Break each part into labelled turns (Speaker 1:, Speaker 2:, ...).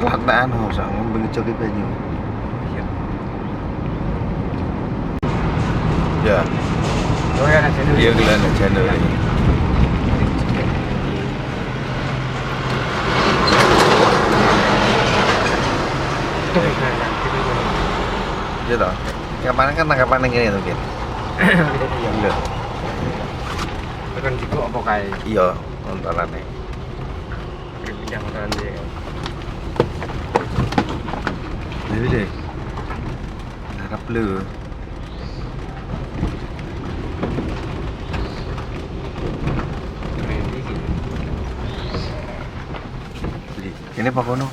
Speaker 1: Telat anu sang bengi banyu.
Speaker 2: Iya.
Speaker 1: Ya.
Speaker 2: Oh ya nasi dulu.
Speaker 1: Iya gelan channel ini. Iya toh. Kapan kan tanggapan yang ini mungkin.
Speaker 2: Iya.
Speaker 1: Iya.
Speaker 2: Tekan jigo apa kae?
Speaker 1: Iya, nontonane.
Speaker 2: Bidang kan dia.
Speaker 1: Lho deh. Harap lu. Ini apa kono?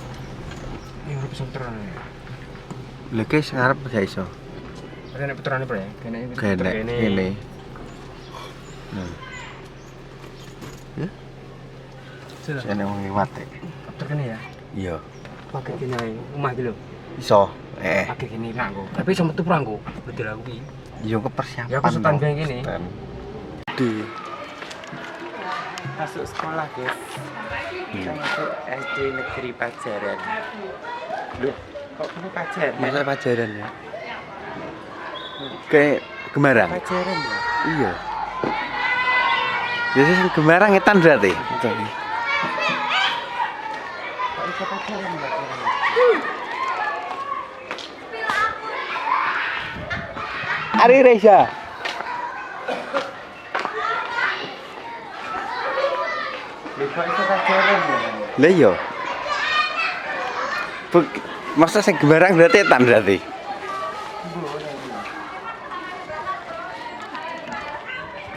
Speaker 2: Ini urip sentran.
Speaker 1: Lha ki sing arep gak iso.
Speaker 2: Ada nek puterane Bro ya. Kene iki.
Speaker 1: Kene ini. Nah. Ya,
Speaker 2: Sudah.
Speaker 1: sene wong liwat e.
Speaker 2: Puter kene ya.
Speaker 1: Iya.
Speaker 2: Pakai kene ae. Omah iki lho.
Speaker 1: Iso.
Speaker 2: Pakai kene nak kok. Tapi iso metu perang kok. Betul aku iki.
Speaker 1: Yo ke persiapan.
Speaker 2: Ya aku setan beng kene.
Speaker 1: Di
Speaker 3: Masuk sekolah guys, kita masuk SD Negeri Pajaran.
Speaker 1: Loh,
Speaker 3: Kok kamu Pajaran?
Speaker 1: masa pajaran ya? Kayak Gemarang.
Speaker 3: Pajaran ya?
Speaker 1: Iya. Jadi sing Gemarang ngetan berarti.
Speaker 3: Kok itu Pajaran ya?
Speaker 1: Ari Reza.
Speaker 3: Kok itu Pajaran ya?
Speaker 1: Lah iya. Masa sing Gemarang berarti etan berarti.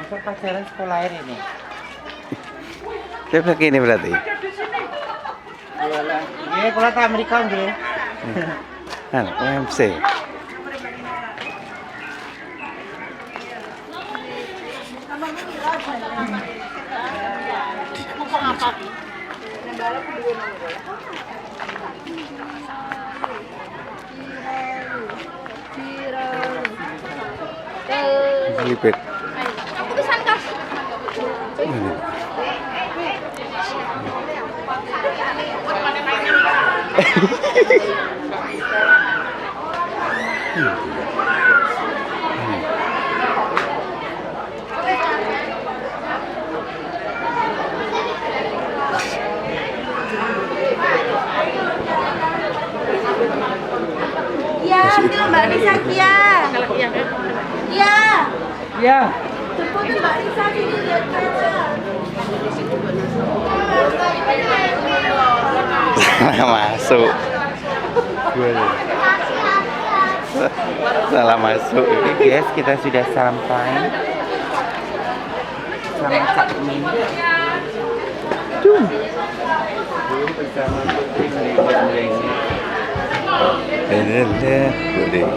Speaker 3: Itu Pajaran sekolah air ini.
Speaker 1: Kayak begini berarti.
Speaker 3: Iya, kalau ke Amerika nggih.
Speaker 1: Kan MC. Lipit.
Speaker 4: Keputusan kas. Iya, itu Mbak Nisa Kia. Iya.
Speaker 3: Iya.
Speaker 4: Jemput Mbak Nisa sini lihat kaca.
Speaker 1: Masuk. Salah masuk.
Speaker 3: Oke guys, kita sudah sampai sama Cak Min. Bersama Putri Melengkung.
Speaker 1: Boleh.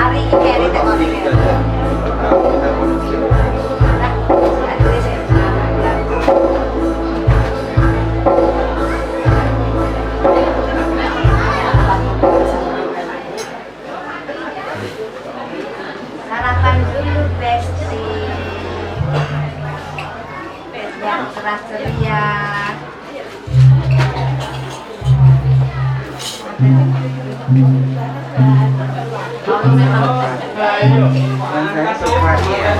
Speaker 4: Hari ini hari sarapan dulu Besti yang cerah ceria. Kalau memang
Speaker 3: Dan saya suka dia.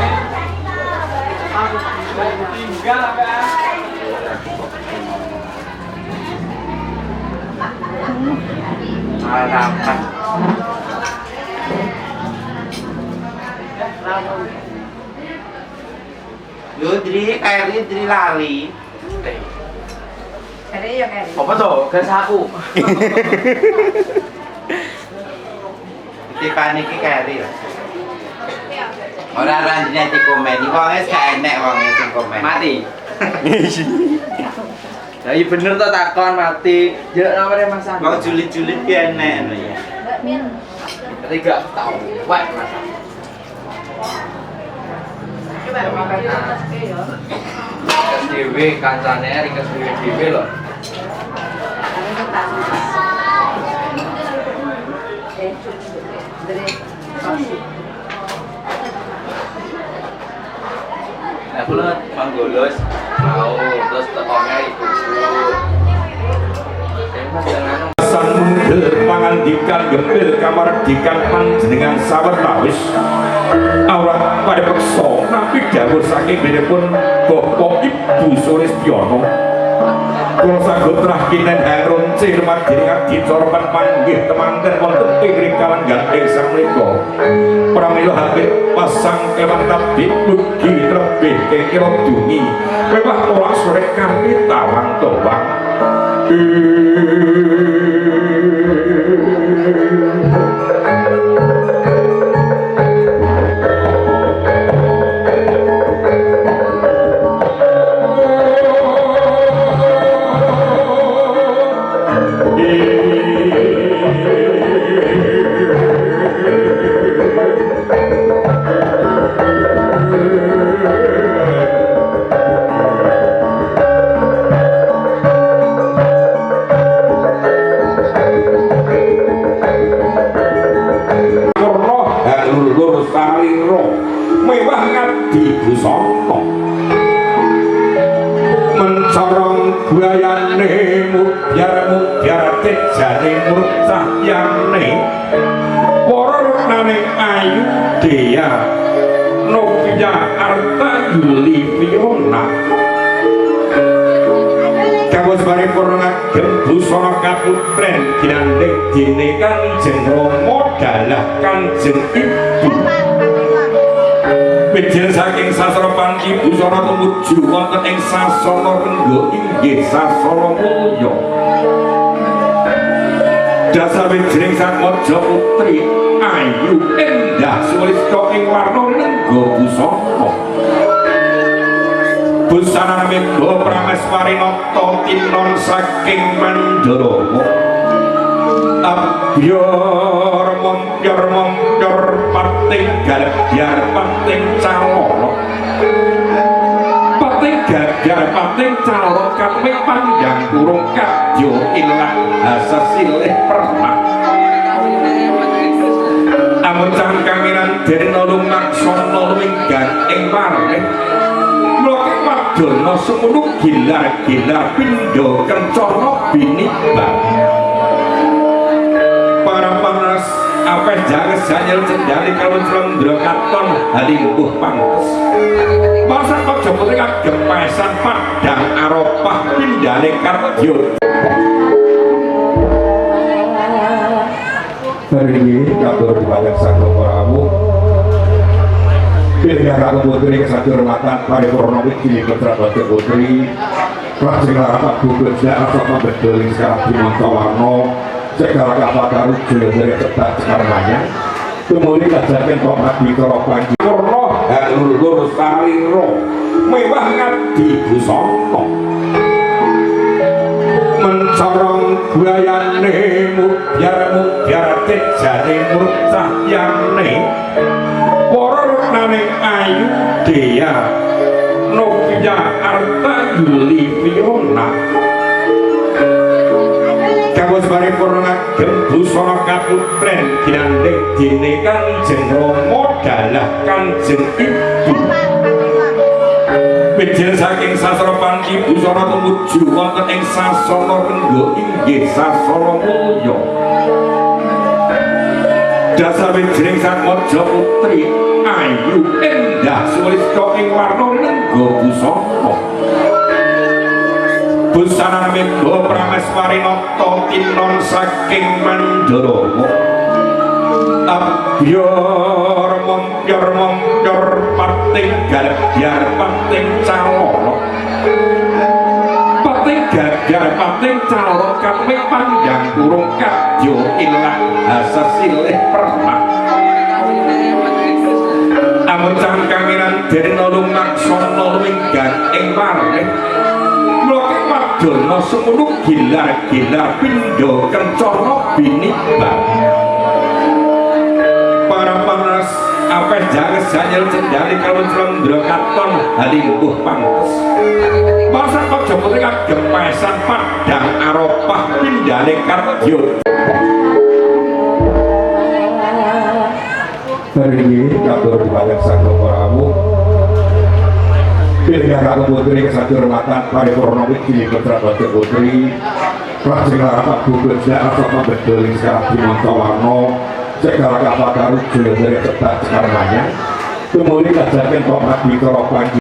Speaker 3: Harapan. Yudri, Kari, Dri lari.
Speaker 4: Kari ya Kari.
Speaker 2: Apa tuh? Gas aku.
Speaker 3: Tipan iki Kari lah. Ora ranjine di komen, iki wong wis gak enek wong sing komen.
Speaker 2: Mati. Lah iya bener to takon mati. Ya nomere Mas Andi.
Speaker 3: Wong julid-julid ki enek ngono ya.
Speaker 4: Mbak Min.
Speaker 2: Tiga tahu. Wah, Mas.
Speaker 4: Coba makan atas ke ya.
Speaker 2: SDW kancane ringkes dhewe lho.
Speaker 4: Dari
Speaker 2: Aku lihat Panggulus mau terus tekonnya ibu. Mas jangan
Speaker 5: pangandikan gempil kamar dikan panjenengan sawetawis awrat pada peksa napi dawuh saking benipun Bapak Ibu Sulistiono kula saged rahkinen harun cirmat dening adicara panggih temanten wonten ing rikalan ganteng sameika pramila hapit pasang kewan tabi mugi trebih kekira dungi mewah ora sore kanthi tawang towang mewah ngabdi busana mencorong buayane mudhar tejane murcahyane para ruknane ayu dea Novia Arta Yuli Fiona kawos paripurna ngagem busana kaputren ginandhing dene Kanjeng Rama dalah Kanjeng Ibu Bejel saking sastra panci busana tumuju wonten ing sasana rengga inggih sasana mulya. Dasar wijining sang maja putri ayu endah sulista ing warna rengga busana. Busana mega prameswarinata tinon saking Mandharama. Abyor moncor pating garbyar pating calana pating garbyar pating calana kaping panjang kurung kadya ilang hasasilih pernah amun cangkangiran derna lumaksana luwinggang ing wareh mloke wadana semono gilar-gilar pindha kencana binibang para panas apa jangan sanyel cendali kalau selendra katon halimbuh pantes masa aja putri kagem paesan padang aropah pindhane karya hari ini kabar banyak sang prabu pilihan aku putri kesatuan mata paripurna wiji putra batu putri praksila rapat gugus dan asal bedeling sekarang di Montawarno sekarang kapal karut dari cepat sekarangnya kemudian kajakan tomat di keropan kurno halur saliro mewah ngabdi busana mencorong buayane mudhar tejane murcahyane para ruknane ayu dea Novia Arta Yuli Fiona kawos paripurna ngagem busana kaputren ginandhing dene Kanjeng Rama dalah Kanjeng Ibu bejel saking sastra panci busana tumuju wonten ing sasana rengga inggih sasana mulya dasar wijining sang maja putri ayu endah sulista ing warna rengga busana busana mega prameswarinata tinon saking Mandharama abyor moncor pating garbyar pating calana pating garbyar pating calana kaping panjang kurung kadya ilang hasasilih pernah amun cangkangiran derna lumaksana luwinggang ing wareh mloke wadana semono gilar-gilar pindha kencana binibang para panas apa jangan sanyel cendali kalau selendra katon halimbuh pantes masa aja putri kagem paesan padang aropah pindhane karya hari ini kabar banyak sang prabu Pilih kakak putri kesatuan paripurna wiji putra putri Rajin rapat bubur sejarah sama betul sekarang di Montawarno sekarang apa karut sudah dari cepat sekarangnya kemudian kajakan tomat di koropan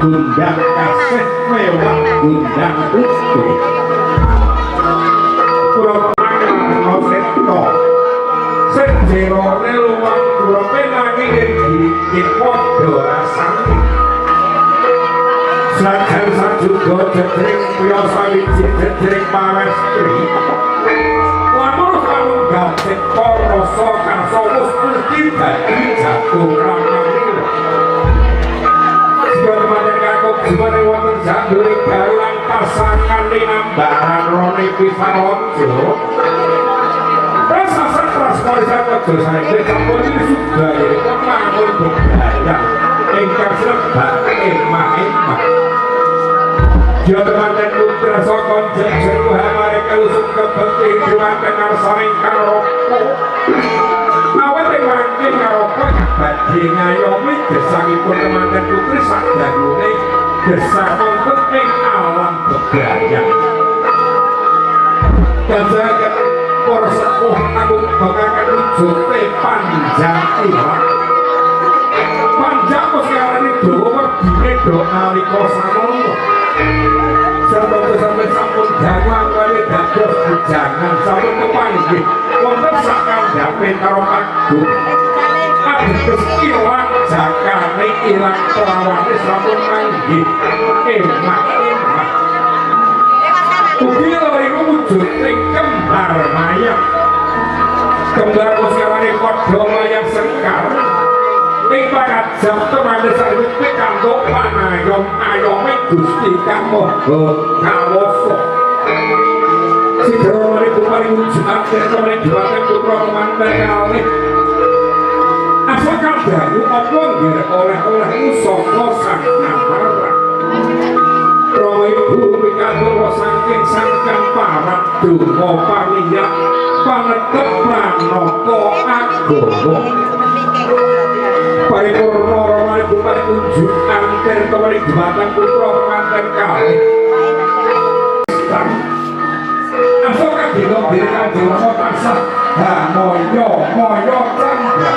Speaker 5: Gundang kasih mewah gundang utuh Pulau Pangan Oseto Sejero reluang Pulau Penangi Gigit podo rasani Selajar sajugo jedring Puyo sawiji jedring pawestri Lamun kalung gajek poroso Karso musti dadi jagung ramamiro Gimana wonten janduri barulan pasangan linambaran roni pisarojo rasa setras kalisan wedo saiki sampun sudah ya kemangun budaya ingkang sebab emah-emah Jodohan putra sokon jeng hamare kalusuk kebekti jumanten arsaning karoko awet mangkin karoko badhe ngayomi gesangipun temanten putri sadagune gesang wonten ing alam bebrayan kajaken para sepuh agung bakaken wujute panjang ilang panjang poskarane dawa dine do nalika samono sampai sampun dangu kali dados bujangan sampun kepanggih wonten sakandhape karo Agung ateges ilang jakane ilang perawate sampun manggih emak. Ugi loriku wujud ing kembar mayang. Kembar kusiwane padha mayang sekar. Ing pangajap temane sarep kanggo panayom ayome Gusti Kang Maha Kawasa. Sidro niku paring wujud akhirane dhumateng putra manten kalih. Asal dayu apa nggih oleh-oleh saka Sang Nahara. Rama ibu mikantuk saking sangkan parat donga pamiyat pangetep pranata agama. Paripurna Rama ibu paring wujud antir kemaring dhumateng putra manten kalih. Asal kadina birkan Rama tansah moyo candra.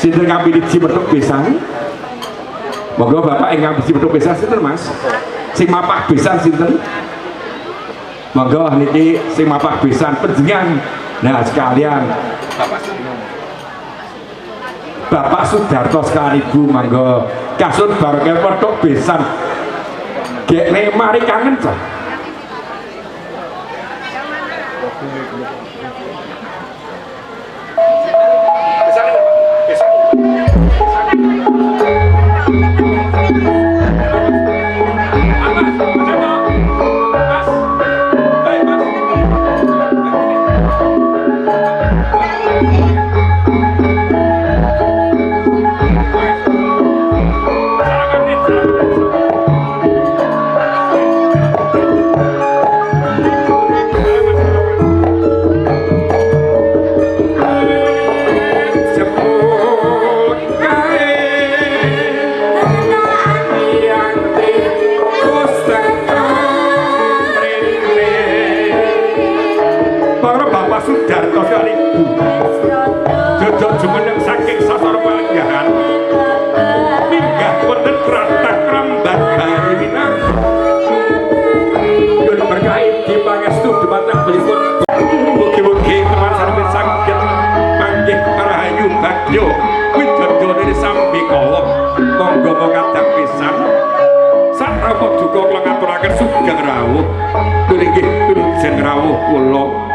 Speaker 5: Sinten kapilih cimetuk besan? Monggo Bapak ingkang cimetuk besan sinten Mas? Sing mapak besan sinten? Monggo niki sing mapak besan panjenengan. Nah sekalian Bapak Sudarto sekaligus monggo kasut bareng petuk besan. Gekne mari kangen ta.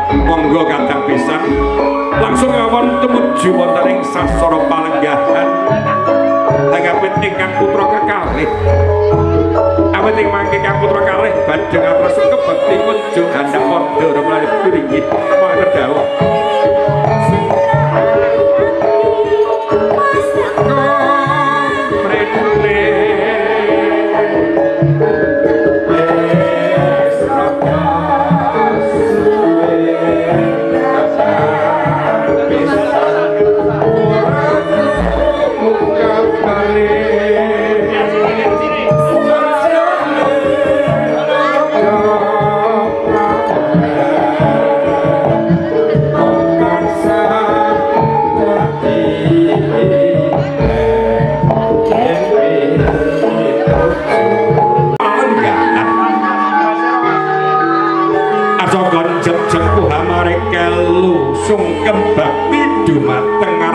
Speaker 5: Monggo kadang pisan langsung awon tumuju wonten ing sasara palenggahan tanggapin ingkang putra kekalih awet ing mangke kang putra kalih badhe ngatos kebekti kunjuk handhak padha mlayu turinggih mangke dawuh mrene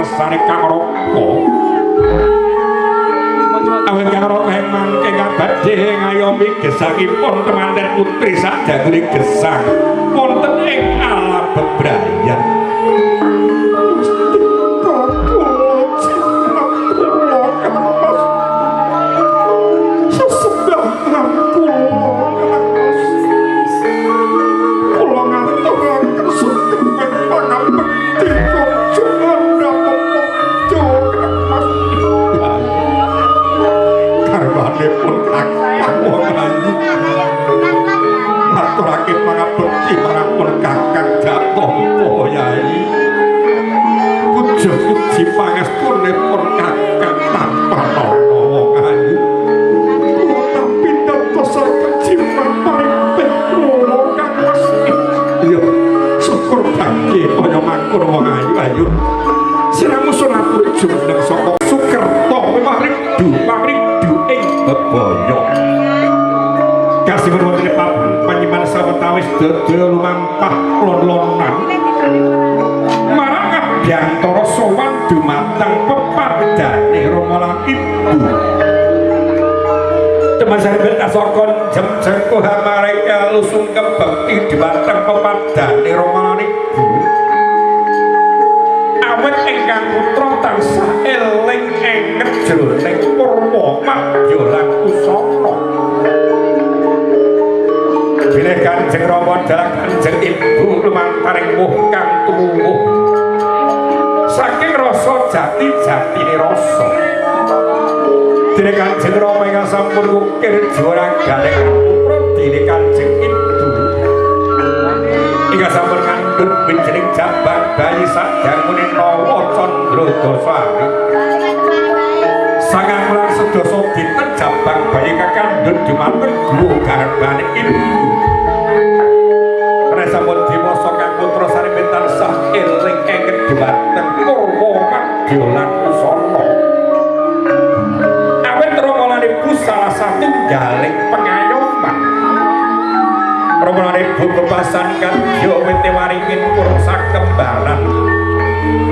Speaker 5: ngarsane Kang Raka. Awit Kang Raka emang ingkang badhe ngayomi gesangipun temanten putri sadagure gesang wonten ing alam bebrayan. Maturake pangabekti marang Kakang Gatompo Yai. Puji pangestunipun Kakang tanpa ana wong ayu. Tapi dadosa keciman paring kula Kang Mas. Ya syukur bangke kaya mangkon wong ayu. Siramu sunatun jumeneng saka Sukerta pamrindu ing bebaya. Kasih wonten panjenengan sawetawis dodol lumampah lon-lonan marang Abhyantara sowan dumateng pepadane Rama lan Ibu. Temasaripun asokon jem jengko hamareka lusung kebekti dumateng pepadane Rama lan Ibu. Awit ingkang putra tansah eling enget jroning purwa madya lan kusana. Bilih Kanjeng Rama dalah Kanjeng Ibu lumantaring muh kang tuwuh saking rasa jati-jatine rasa. Dene Kanjeng Rama ingkang sampun ukir juara galeng putra dene Kanjeng Ibu ingkang sampun ngandhut winjining jambang bayi sadangune Nawa Candra Dasari. Sangang lan sedasa dinten jambang bayi kakandhut dumateng guwa garbane Ibu. Sampun diwasa Kang putra saripun tansah eling enget dumateng purwa madya lan kusana. Awit Rama lan Ibu salah satunggaling pengayoman. Rama lan Ibu bebasan kadya wite waringin purung sakembaran.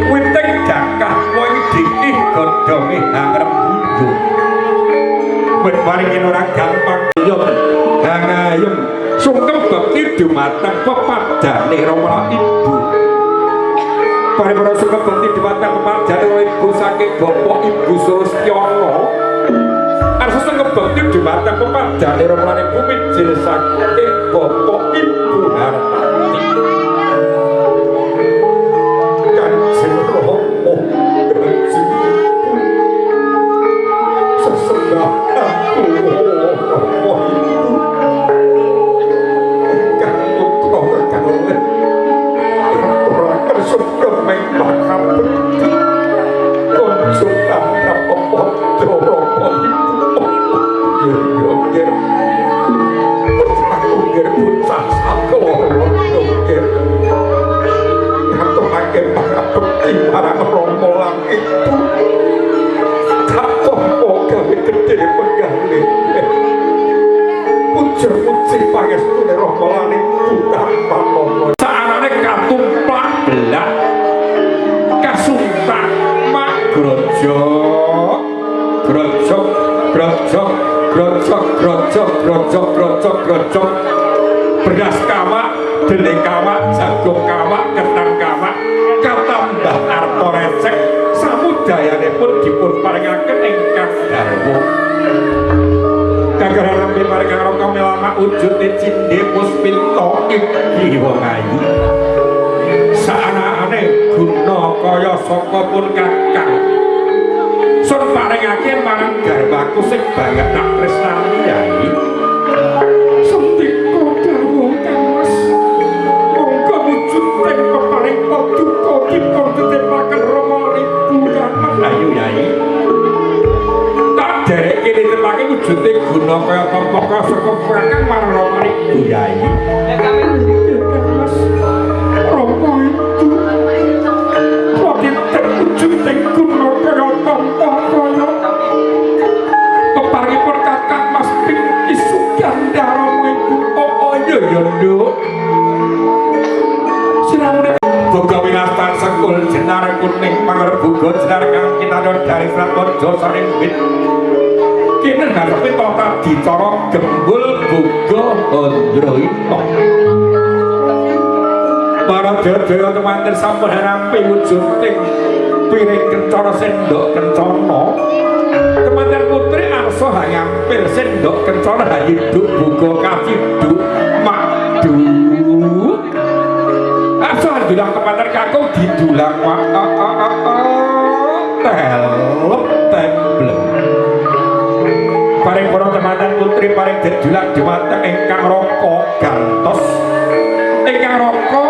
Speaker 5: Witing dakah wong dikih godhonge hangrembundhu. Wit waringin ora gampang hangayem sungkem bekti dumateng pepadane Rama lan Ibu. Paripurna sungkem bekti dumateng pepadane Rama Ibu saking Bapak Ibu Surastyana. Arsa sungkem bekti dumateng pepadane Rama lan Ibu mijil saking Bapak Ibu Hartati. Kanjeng Rama Kanjeng Ibu sesembah grojok beras kawak, dene kawak, jagung kawak, ketan kawak, katambah arta recek samudayanipun dipun paringaken ingkang garwa. Kagara rambe paring Raka melama wujute cindhe puspita iki wong ayu. Saanane guna kaya saka pun Kakang sun paringake marang garwaku sing banget tak tresnani Yai. Ayu Yai tak derek kene temake wujute guna kaya apa saka Kakang marang Rama Ibu Yai. Mas Rama Ibu kok wujute guna kaya apa kaya peparipun Kakang Mas Pingki Suganda Rama Ibu. Oh iya ya Nduk siramu boga winastan sekul jenare kuning pangerep buga jenar kang kinadon dari Pratojo saring wit kene ngarepe tata dicara gembul buga Andrayana para dewa temanten sampun nampi wujuding piring kencana sendok kencana temanten putri arsa hangampir sendok kencana hayiduk buga kaciduk makdu asal dulang temanten kakung didulang telep tembleng paring para temanten putri paring didulang dumateng ingkang raka gantos ingkang raka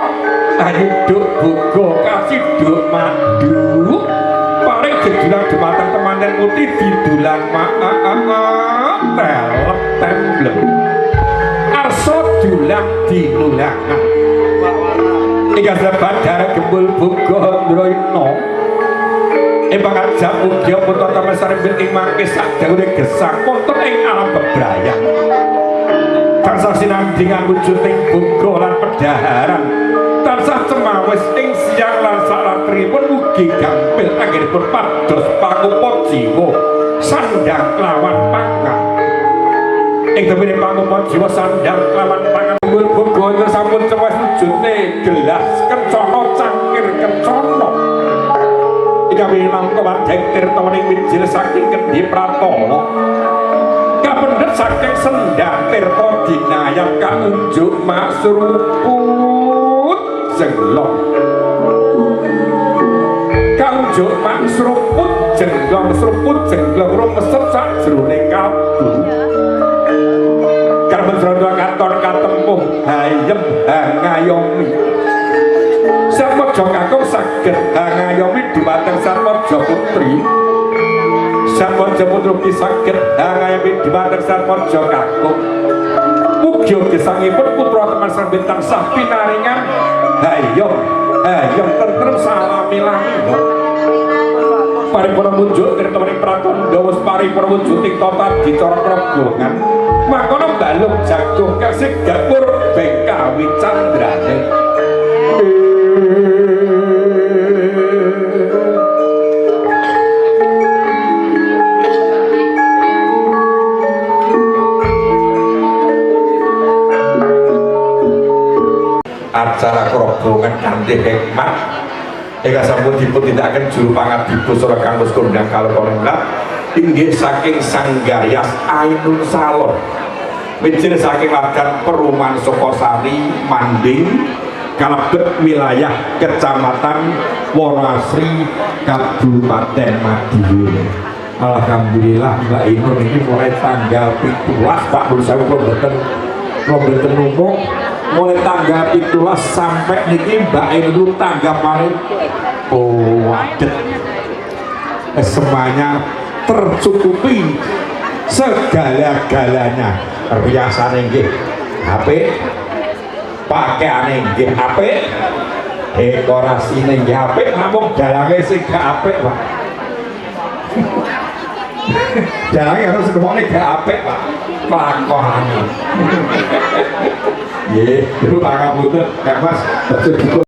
Speaker 5: hayiduk buga kaciduk madu paring didulang dumateng temanten putri didulang telep tembleng arsa dulang dinulangan ing sebat darah gembul buga Andrayana ing pangajap udya putra tamesar ing mangke sadawuhe gesang wonten ing alam bebrayang tansah sinandhingan wujuding buga lan pedhaharan tansah cemawis ing siang lan salatripun ugi gampil anggenipun pados pangupon jiwa sandang lawan pangan ing temene pangupon jiwa sandang lawan pangan buga sampun cemawis wujudne gelas kencana cangkir kencana kami mangko wadhek tirta ning wijil saking Kendhi Pratala kapendhet saking sendang tirta dinayat kang unjuk maksruput jenglong kang unjuk maksruput jenglong sruput jenglong rumeset sajroning kalbu karep jrondo katon katempuh hayem hangayomi Sarmaja kakung saged hangayomi dumateng Sarmaja putri Sarmaja putri saged hangayomi dumateng Sarmaja kakung mugi gesangipun putra teman sambit tansah pinaringan hayom tentrem salami-lami paripurna munjuk tirta-ning pratandha wis paripurna wujuding tata dicara krogongan makono balung jago kasih gapur bengkawi candrane acara kerobongan kanthi hikmat ingkang sampun dipun tindakaken juru pangabdi busana kanggo kondang kalorengkap inggih saking Sanggayas Ainun Salor mijil saking lagan Perumahan Sukosari Manding kalebet wilayah Kecamatan Wonoasri Kabupaten Madiun. Alhamdulillah Mbak Inun ini mulai tanggal 17 Pak Bursawu mboten numuk mulai tanggal 17 sampai niki Mbak Inun tanggapan wadet semuanya tercukupi segala-galanya riasane nggih apik pakaiane nggih apik dekorasine nggih apik namung dalange sing gak apik Pak dalange harus semuanya gak apik Pak lakone nggih dulu pangapunten Mas